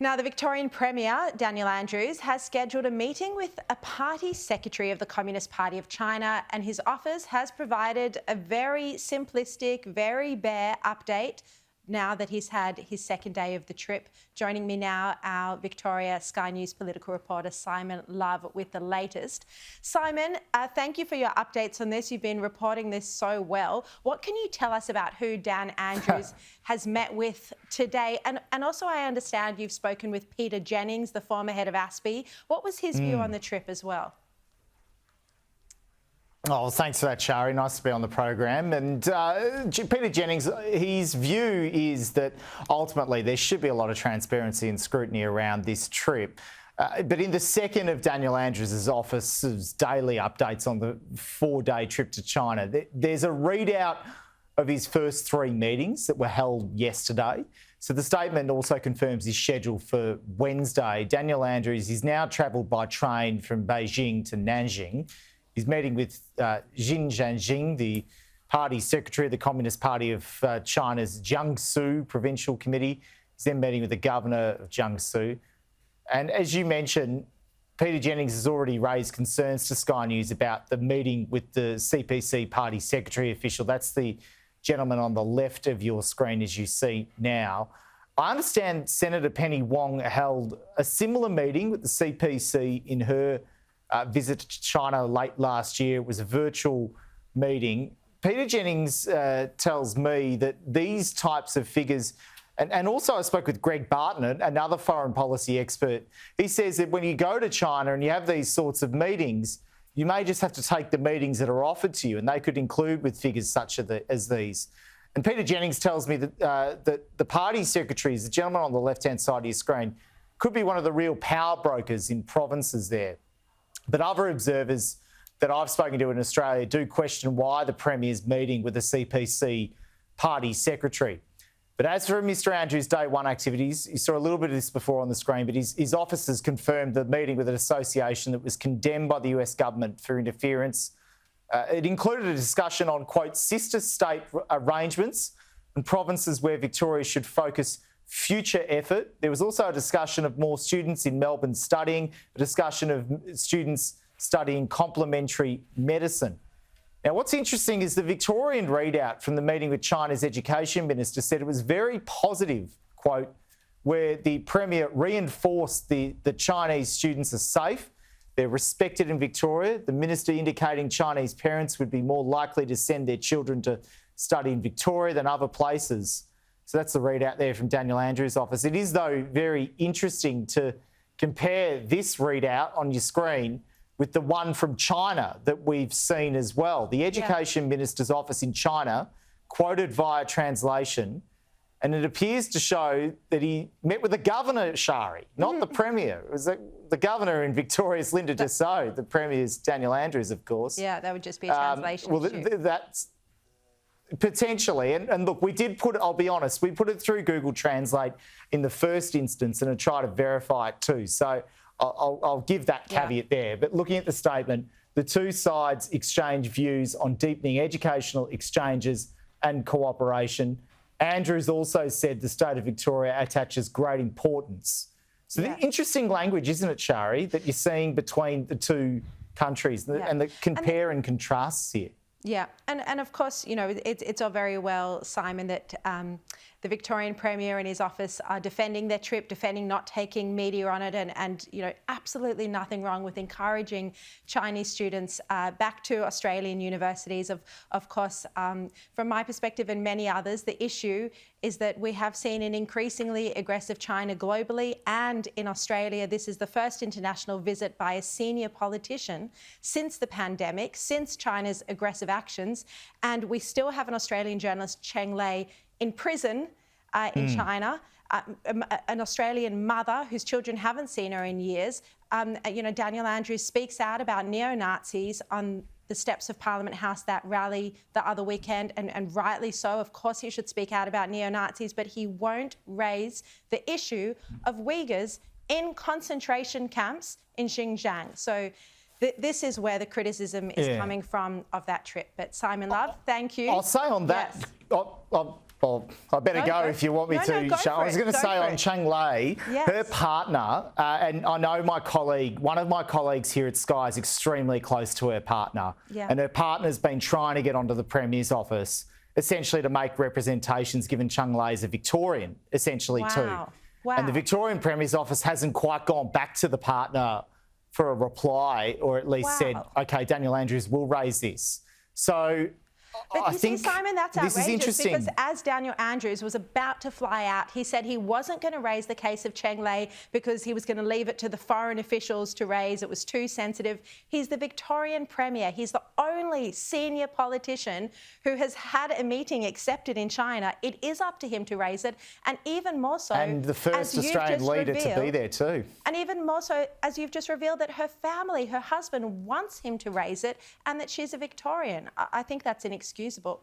Now, the Victorian Premier Daniel Andrews has scheduled a meeting with a party secretary of the Communist Party of China, and his office has provided a very simplistic, very bare update now that he's had his second day of the trip. Joining me now, our Victoria Sky News political reporter Simon Love with the latest. Simon, thank you for your updates on this. You've been reporting this so well. What can you tell us about who Dan Andrews has met with today? And also I understand you've spoken with Peter Jennings, the former head of ASPI. What was his view on the trip as well? Oh, well, thanks for that, Sharri. Nice to be on the program. And Peter Jennings, his view is that ultimately there should be a lot of transparency and scrutiny around this trip. But in the second of Daniel Andrews' office's daily updates on the 4-day trip to China, there's a readout of his first 3 meetings that were held yesterday. So the statement also confirms his schedule for Wednesday. Daniel Andrews is now travelled by train from Beijing to Nanjing. He's meeting with Xi Jinping, the party secretary of the Communist Party of China's Jiangsu Provincial Committee. He's then meeting with the governor of Jiangsu. And as you mentioned, Peter Jennings has already raised concerns to Sky News about the meeting with the CPC party secretary official. That's the gentleman on the left of your screen, as you see now. I understand Senator Penny Wong held a similar meeting with the CPC in her visit to China late last year. It was a virtual meeting. Peter Jennings tells me that these types of figures, and also I spoke with Greg Barton, another foreign policy expert. He says that when you go to China and you have these sorts of meetings, you may just have to take the meetings that are offered to you, and they could include with figures such as these. And Peter Jennings tells me that, that the party secretaries, the gentleman on the left-hand side of your screen, could be one of the real power brokers in provinces there. But other observers that I've spoken to in Australia do question why the Premier's meeting with the CPC party secretary. But as for Mr Andrews' day one activities, you saw a little bit of this before on the screen, but his office has confirmed the meeting with an association that was condemned by the US government for interference. It included a discussion on, quote, sister state arrangements and provinces where Victoria should focus future effort. There was also a discussion of more students in Melbourne studying, a discussion of students studying complementary medicine. Now, what's interesting is the Victorian readout from the meeting with China's education minister said it was very positive, quote, where the Premier reinforced the Chinese students are safe, they're respected in Victoria, the minister indicating Chinese parents would be more likely to send their children to study in Victoria than other places. So that's the readout there from Daniel Andrews' office. It is, though, very interesting to compare this readout on your screen with the one from China that we've seen as well. The Education Minister's office in China, quoted via translation, and it appears to show that he met with the governor, Sharri, not the Premier. It was the governor in Victoria's Linda Dessau. The Premier's Daniel Andrews, of course. Yeah, that would just be a translation issue. That's potentially. And look, we did put it, I'll be honest, we put it through Google Translate in the first instance and I tried to verify it too. So I'll give that caveat there. But looking at the statement, the two sides exchange views on deepening educational exchanges and cooperation. Andrews also said the state of Victoria attaches great importance. So the interesting language, isn't it, Sharri, that you're seeing between the two countries and the compare and contrasts here? Yeah, and of course, you know, it's all very well, Simon, that the Victorian Premier and his office are defending their trip, defending not taking media on it, and you know, absolutely nothing wrong with encouraging Chinese students back to Australian universities. Of course, from my perspective and many others, the issue is that we have seen an increasingly aggressive China globally and in Australia. This is the first international visit by a senior politician since the pandemic, since China's aggressive actions, and we still have an Australian journalist, Cheng Lei, in prison in China, an Australian mother whose children haven't seen her in years. You know, Daniel Andrews speaks out about neo-Nazis on the steps of Parliament House, that rally the other weekend, and rightly so. Of course he should speak out about neo-Nazis, but he won't raise the issue of Uyghurs in concentration camps in Xinjiang. So this is where the criticism is coming from of that trip. But Simon Love, thank you. I'll say on that, Well, I better go if you want me to. Go I was going to say on Cheng Lei, yes. her partner, and I know one of my colleagues here at Sky is extremely close to her partner. Yeah. And her partner's been trying to get onto the Premier's office, essentially to make representations, given Cheng Lei's a Victorian, essentially too. Wow. And the Victorian Premier's office hasn't quite gone back to the partner for a reply, or at least said, OK, Daniel Andrews will raise this. So But you see, Simon, that's outrageous. This is interesting. Because as Daniel Andrews was about to fly out, he said he wasn't going to raise the case of Cheng Lei because he was going to leave it to the foreign officials to raise. It was too sensitive. He's the Victorian Premier. He's the only senior politician who has had a meeting accepted in China. It is up to him to raise it. And even more so, and the first Australian leader to be there too. And even more so, as you've just revealed, that her family, her husband wants him to raise it and that she's a Victorian. I think that's inexcusable.